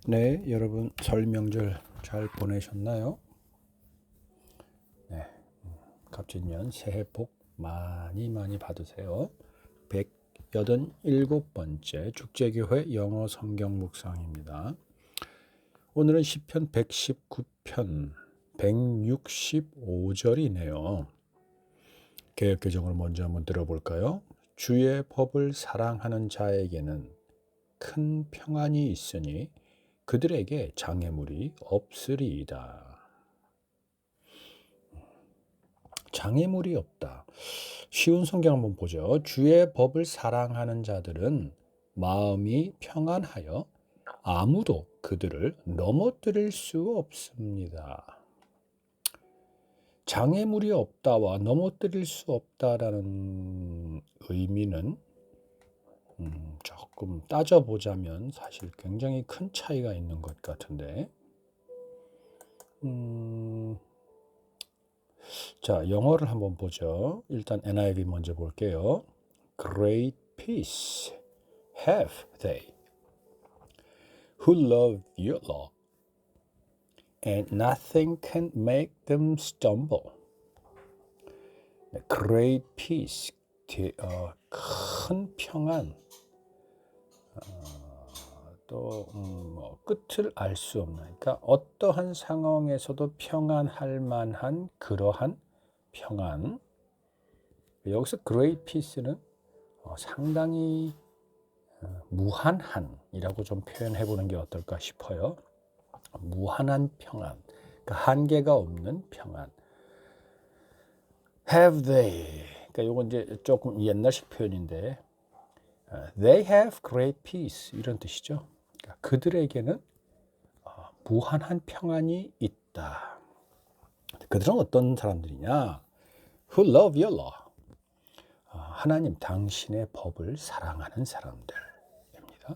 네, 여러분 설 명절 잘 보내셨나요? 네, 갑진년 새해 복 많이 받으세요. 187번째 축제교회 영어 성경 묵상입니다. 오늘은 시편 119편 165절이네요. 개역개정을 먼저 한번 들어볼까요? 주의 법을 사랑하는 자에게는 큰 평안이 있으니 그들에게 장애물이 없으리이다. 장애물이 없다. 쉬운 성경 한번 보죠. 주의 법을 사랑하는 자들은 마음이 평안하여 아무도 그들을 넘어뜨릴 수 없습니다. 장애물이 없다와 넘어뜨릴 수 없다라는 의미는 조금 따져보자면 사실 굉장히 큰 차이가 있는 것 같은데 자, 영어를 한번 보죠. 일단 NIV 먼저 볼게요. Great peace have they who love your law, and nothing can make them stumble. Great peace, 큰 평안, 또 끝을 알 수 없는, 그러니까 어떠한 상황에서도 평안할 만한 그러한 평안. 여기서 Great peace는 상당히 무한한이라고 좀 표현해 보는 게 어떨까 싶어요. 무한한 평안, 그러니까 한계가 없는 평안. Have they, 그러니까 이건 이제 조금 옛날식 표현인데, they have great peace 이런 뜻이죠. 그러니까 그들에게는 무한한 평안이 있다. 그들은 어떤 사람들이냐? Who love your law. 하나님 당신의 법을 사랑하는 사람들입니다.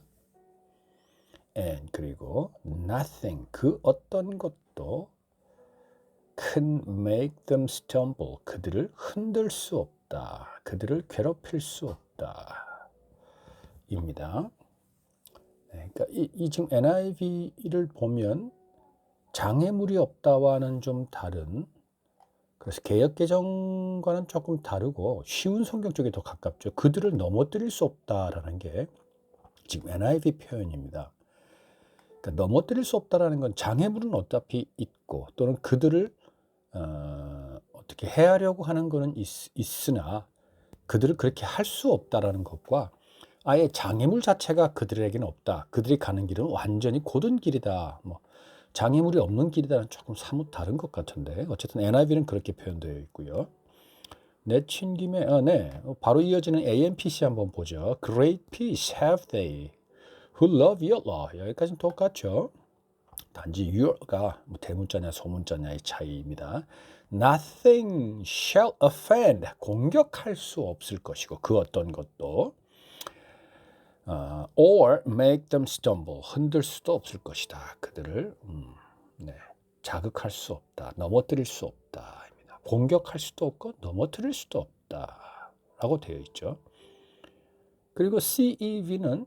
And 그리고 nothing, 그 어떤 것도 can make them stumble, 그들을 흔들 수 없다. 그들을 괴롭힐 수 없다. 입니다. 그러니까 이 지금 NIV를 보면 장애물이 없다와는 좀 다른, 그래서 개역개정과는 조금 다르고 쉬운 성경 쪽에 더 가깝죠. 그들을 넘어뜨릴 수 없다라는 게 지금 NIV 표현입니다. 그러니까 넘어뜨릴 수 없다라는 건 장애물은 어차피 있고 또는 그들을 어떻게 해하려고 하는 거는 있으나 그들을 그렇게 할 수 없다라는 것과 아예 장애물 자체가 그들에게는 없다. 그들이 가는 길은 완전히 곧은 길이다. 장애물이 없는 길이다는 조금 사뭇 다른 것 같은데 어쨌든 NIV는 그렇게 표현되어 있고요. 내친 김에 바로 이어지는 AMPC 한번 보죠. Great peace have they who love your law. 여기까지는 똑같죠. 단지 your가 대문자냐 소문자냐의 차이입니다. Nothing shall offend. 공격할 수 없을 것이고 그 어떤 것도 or make them stumble. 흔들 수도 없을 것이다. 그들을 자극할 수 없다. 넘어뜨릴 수 없다. 입니다. 공격할 수도 없고 넘어뜨릴 수도 없다. 라고 되어 있죠. 그리고 CEV는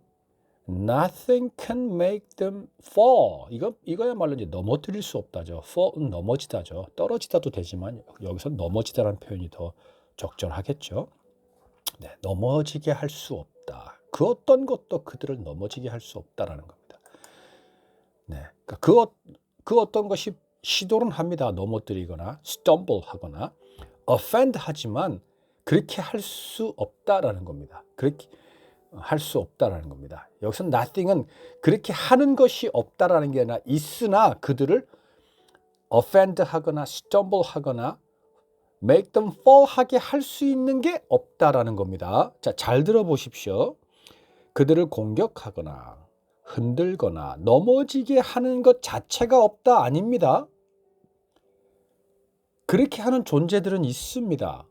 Nothing can make them fall. 이거야말로 이제 넘어뜨릴 수 없다죠. fall은 넘어지다죠. 떨어지다도 되지만 여기서 넘어지다라는 표현이 더 적절하겠죠. 네, 넘어지게 할 수 없다. 그 어떤 것도 그들을 넘어지게 할 수 없다라는 겁니다. 네, 그러니까 그 어떤 것이 시도는 합니다. 넘어뜨리거나 stumble 하거나 offend 하지만 그렇게 할 수 없다라는 겁니다. 그렇게 할 수 없다라는 겁니다. 여기서 nothing은 그렇게 하는 것이 없다라는 게 아니라 있으나 그들을 offend 하거나 stumble 하거나 make them fall 하게 할 수 있는 게 없다라는 겁니다. 자, 잘 들어보십시오. 그들을 공격하거나 흔들거나 넘어지게 하는 것 자체가 없다 아닙니다. 그렇게 하는 존재들은 있습니다.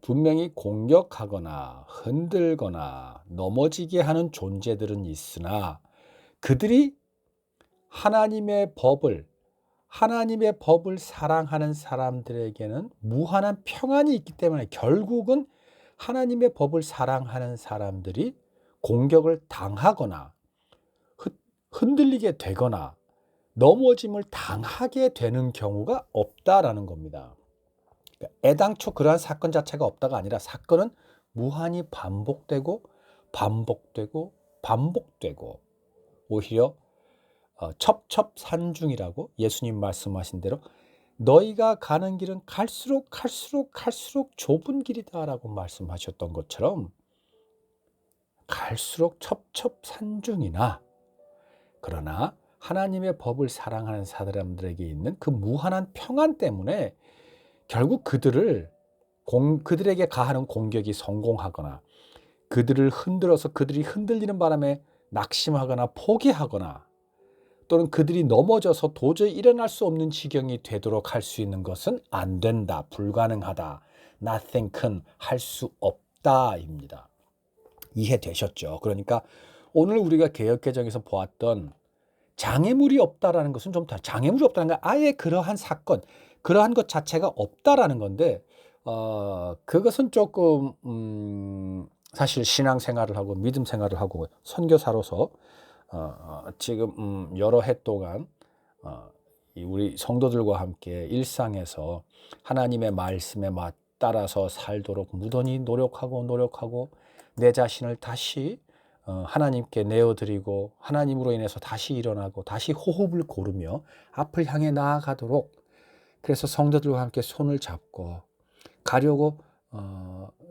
분명히 공격하거나 흔들거나 넘어지게 하는 존재들은 있으나 그들이 하나님의 법을 사랑하는 사람들에게는 무한한 평안이 있기 때문에 결국은 하나님의 법을 사랑하는 사람들이 공격을 당하거나 흔들리게 되거나 넘어짐을 당하게 되는 경우가 없다라는 겁니다. 그러니까 애당초 그러한 사건 자체가 없다가 아니라 사건은 무한히 반복되고 반복되고 반복되고 오히려 첩첩산중이라고 예수님 말씀하신 대로 너희가 가는 길은 갈수록 좁은 길이다라고 말씀하셨던 것처럼 갈수록 첩첩산중이나 그러나 하나님의 법을 사랑하는 사람들에게 있는 그 무한한 평안 때문에 결국 그들에게 가하는 공격이 성공하거나 그들을 흔들어서 그들이 흔들리는 바람에 낙심하거나 포기하거나 또는 그들이 넘어져서 도저히 일어날 수 없는 지경이 되도록 할 수 있는 것은 안 된다, 불가능하다, nothing can 할 수 없다입니다. 이해되셨죠? 그러니까 오늘 우리가 개역개정에서 보았던 장애물이 없다라는 것은 좀 장애물이 없다는 건 아예 그러한 사건, 그러한 것 자체가 없다라는 건데 그것은 조금 사실 신앙생활을 하고 믿음 생활을 하고 선교사로서 지금 여러 해 동안 우리 성도들과 함께 일상에서 하나님의 말씀에 따라서 살도록 무던히 노력하고 내 자신을 다시 하나님께 내어드리고 하나님으로 인해서 다시 일어나고 다시 호흡을 고르며 앞을 향해 나아가도록 그래서 성도들과 함께 손을 잡고 가려고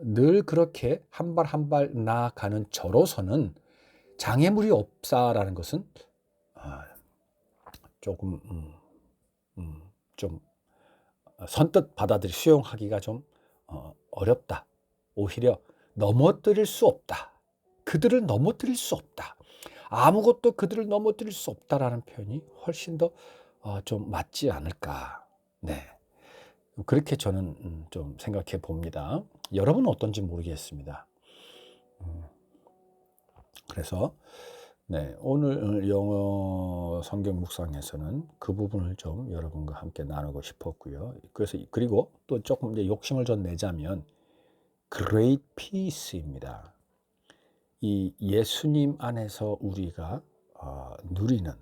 늘 그렇게 한 발 한 발 나아가는 저로서는 장애물이 없다라는 것은 조금 좀 선뜻 받아들이 수용하기가 좀 어렵다. 오히려 넘어뜨릴 수 없다. 그들을 넘어뜨릴 수 없다. 아무것도 그들을 넘어뜨릴 수 없다라는 표현이 훨씬 더 좀 맞지 않을까. 네, 그렇게 저는 좀 생각해 봅니다. 여러분은 어떤지 모르겠습니다. 그래서 네, 오늘 영어 성경 묵상에서는 그 부분을 좀 여러분과 함께 나누고 싶었고요. 그리고 또 조금 이제 욕심을 좀 내자면 Great Peace입니다. 이 예수님 안에서 우리가 누리는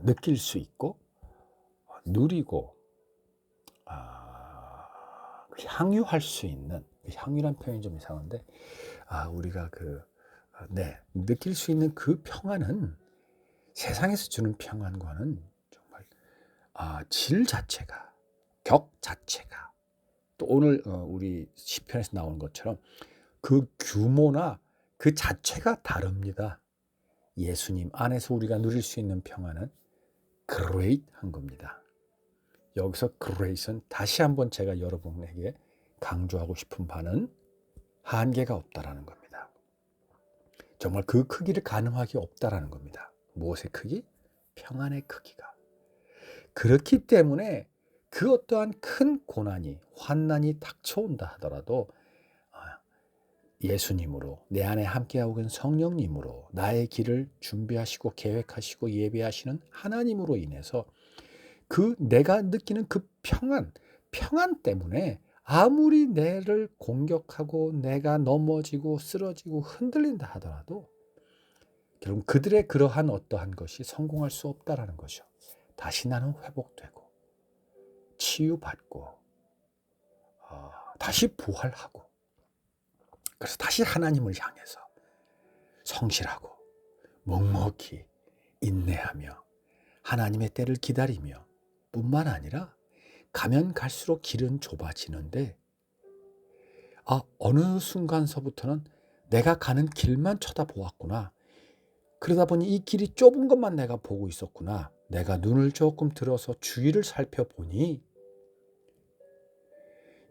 느낄 수 있고 누리고 향유할 수 있는 향유란 표현이 좀 이상한데 우리가 느낄 수 있는 그 평안은 세상에서 주는 평안과는 정말 질 자체가 격 자체가 또 오늘 우리 시편에서 나오는 것처럼 그 규모나 그 자체가 다릅니다. 예수님 안에서 우리가 누릴 수 있는 평안은 great한 겁니다. 여기서 great은 다시 한번 제가 여러분에게 강조하고 싶은 바는 한계가 없다라는 겁니다. 정말 그 크기를 가늠하기 없다라는 겁니다. 무엇의 크기? 평안의 크기가. 그렇기 때문에 그 어떠한 큰 고난이 환난이 닥쳐온다 하더라도 예수님으로 내 안에 함께하고 계신 성령님으로 나의 길을 준비하시고 계획하시고 예배하시는 하나님으로 인해서 내가 느끼는 그 평안 때문에 아무리 내를 공격하고 내가 넘어지고 쓰러지고 흔들린다 하더라도 결국 그들의 그러한 어떠한 것이 성공할 수 없다라는 것이죠. 다시 나는 회복되고 치유받고 다시 부활하고 그래서 다시 하나님을 향해서 성실하고 묵묵히 인내하며 하나님의 때를 기다리며 뿐만 아니라 가면 갈수록 길은 좁아지는데 어느 순간서부터는 내가 가는 길만 쳐다보았구나. 그러다 보니 이 길이 좁은 것만 내가 보고 있었구나. 내가 눈을 조금 들어서 주위를 살펴보니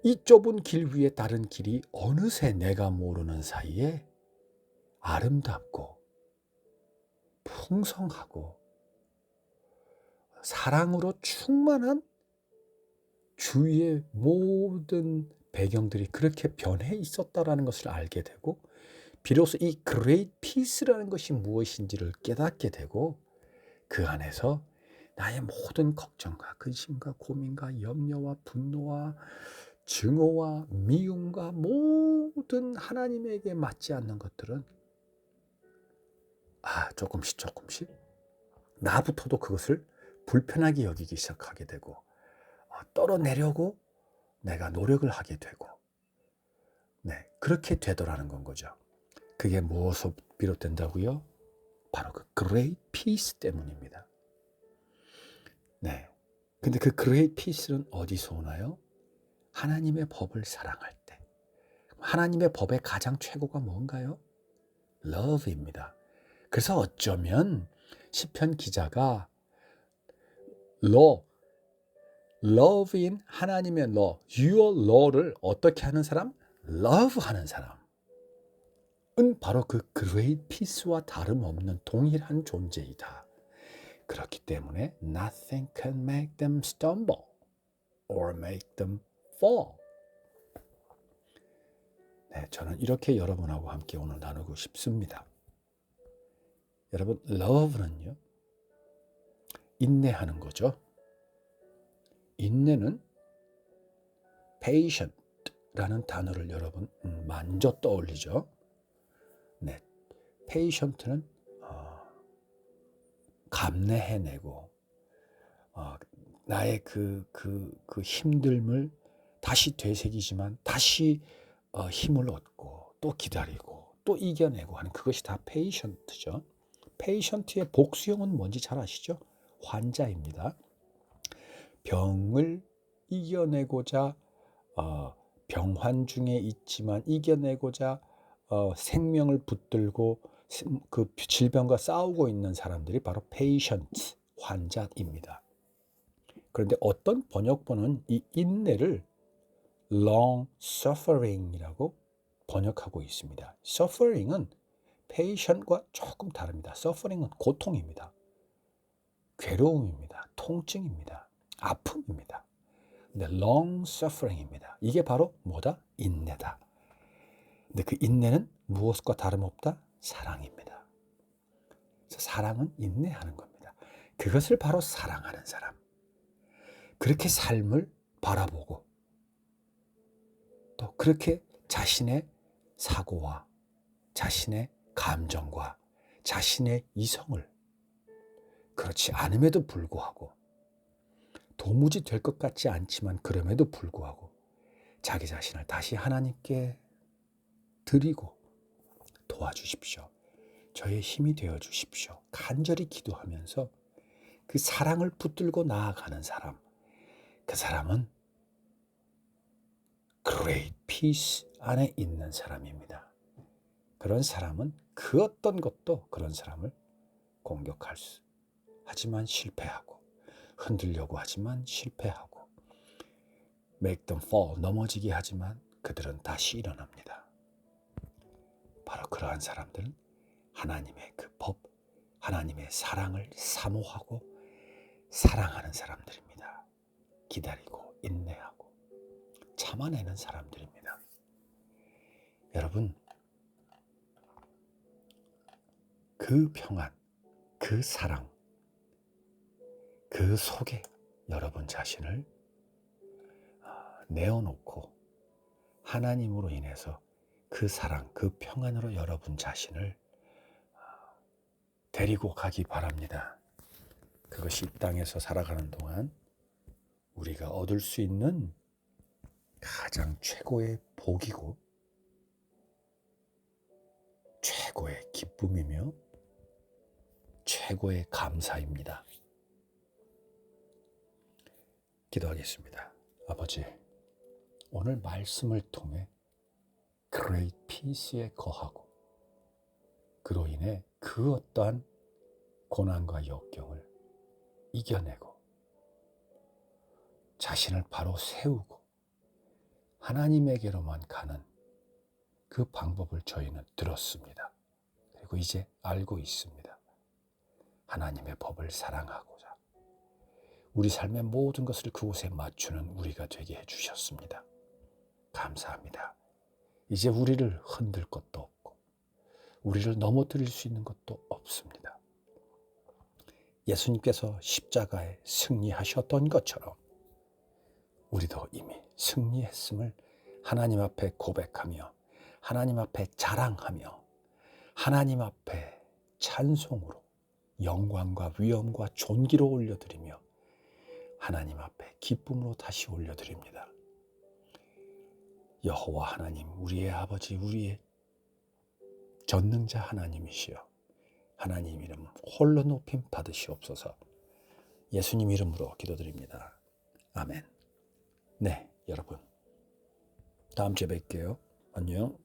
이 좁은 길 위에 다른 길이 어느새 내가 모르는 사이에 아름답고 풍성하고 사랑으로 충만한 주위의 모든 배경들이 그렇게 변해 있었다라는 것을 알게 되고 비로소 이 Great Peace라는 것이 무엇인지를 깨닫게 되고 그 안에서 나의 모든 걱정과 근심과 고민과 염려와 분노와 증오와 미움과 모든 하나님에게 맞지 않는 것들은 조금씩 나부터도 그것을 불편하게 여기기 시작하게 되고 떨어내려고 내가 노력을 하게 되고 그렇게 되더라는 건 거죠. 그게 무엇으로 비롯된다고요? 바로 그 great peace 때문입니다. 근데 그 great peace는 어디서 오나요? 하나님의 법을 사랑할 때. 하나님의 법의 가장 최고가 뭔가요? love입니다. 그래서 어쩌면 시편 기자가 love인 하나님의 law, your law를 어떻게 하는 사람? love 하는 사람은 바로 그 great peace와 다름없는 동일한 존재이다. 그렇기 때문에 nothing can make them stumble or make them fall. 저는 이렇게 여러분하고 함께 오늘 나누고 싶습니다. 여러분, love는요, 인내하는 거죠. 인내는 patient라는 단어를 여러분 먼저 떠올리죠. patient는 감내해내고 나의 그 힘듦을 다시 되새기지만 다시 힘을 얻고 또 기다리고 또 이겨내고 하는 그것이 다 patient죠. patient의 복수형은 뭔지 잘 아시죠? 환자입니다. 병을 이겨내고자 병환 중에 있지만 이겨내고자 생명을 붙들고 그 질병과 싸우고 있는 사람들이 바로 patient, 환자입니다. 그런데 어떤 번역본은 이 인내를 long suffering이라고 번역하고 있습니다. suffering은 patient과 조금 다릅니다. suffering은 고통입니다. 괴로움입니다. 통증입니다. 아픔입니다. 근데 long suffering입니다. 이게 바로 뭐다? 인내다. 근데 그 인내는 무엇과 다름없다? 사랑입니다. 그래서 사랑은 인내하는 겁니다. 그것을 바로 사랑하는 사람. 그렇게 삶을 바라보고 또 그렇게 자신의 사고와 자신의 감정과 자신의 이성을 그렇지 않음에도 불구하고 도무지 될 것 같지 않지만 그럼에도 불구하고 자기 자신을 다시 하나님께 드리고 도와주십시오. 저의 힘이 되어 주십시오. 간절히 기도하면서 그 사랑을 붙들고 나아가는 사람, 그 사람은 great peace 안에 있는 사람입니다. 그런 사람은 그 어떤 것도 그런 사람을 공격할 수 하지만 실패하고 흔들려고 하지만 실패하고 make them fall 넘어지게 하지만 그들은 다시 일어납니다. 바로 그러한 사람들은 하나님의 그 법, 하나님의 사랑을 사모하고 사랑하는 사람들입니다. 기다리고 인내하고 참아내는 사람들입니다. 여러분, 그 평안, 그 사랑, 그 속에 여러분 자신을 내어놓고 하나님으로 인해서 그 사랑, 그 평안으로 여러분 자신을 데리고 가기 바랍니다. 그것이 이 땅에서 살아가는 동안 우리가 얻을 수 있는 가장 최고의 복이고 최고의 기쁨이며 최고의 감사입니다. 기도하겠습니다. 아버지, 오늘 말씀을 통해 great peace에 거하고 그로 인해 그 어떠한 고난과 역경을 이겨내고 자신을 바로 세우고 하나님에게로만 가는 그 방법을 저희는 들었습니다. 그리고 이제 알고 있습니다. 하나님의 법을 사랑하고자 우리 삶의 모든 것을 그곳에 맞추는 우리가 되게 해주셨습니다. 감사합니다. 이제 우리를 흔들 것도 없고 우리를 넘어뜨릴 수 있는 것도 없습니다. 예수님께서 십자가에 승리하셨던 것처럼 우리도 이미 승리했음을 하나님 앞에 고백하며 하나님 앞에 자랑하며 하나님 앞에 찬송으로 영광과 위엄과 존귀로 올려드리며 하나님 앞에 기쁨으로 다시 올려드립니다. 여호와 하나님, 우리의 아버지, 우리의 전능자 하나님이시여, 하나님 이름 홀로 높임 받으시옵소서. 예수님 이름으로 기도드립니다. 아멘. 네, 여러분, 다음 주에 뵐게요. 안녕.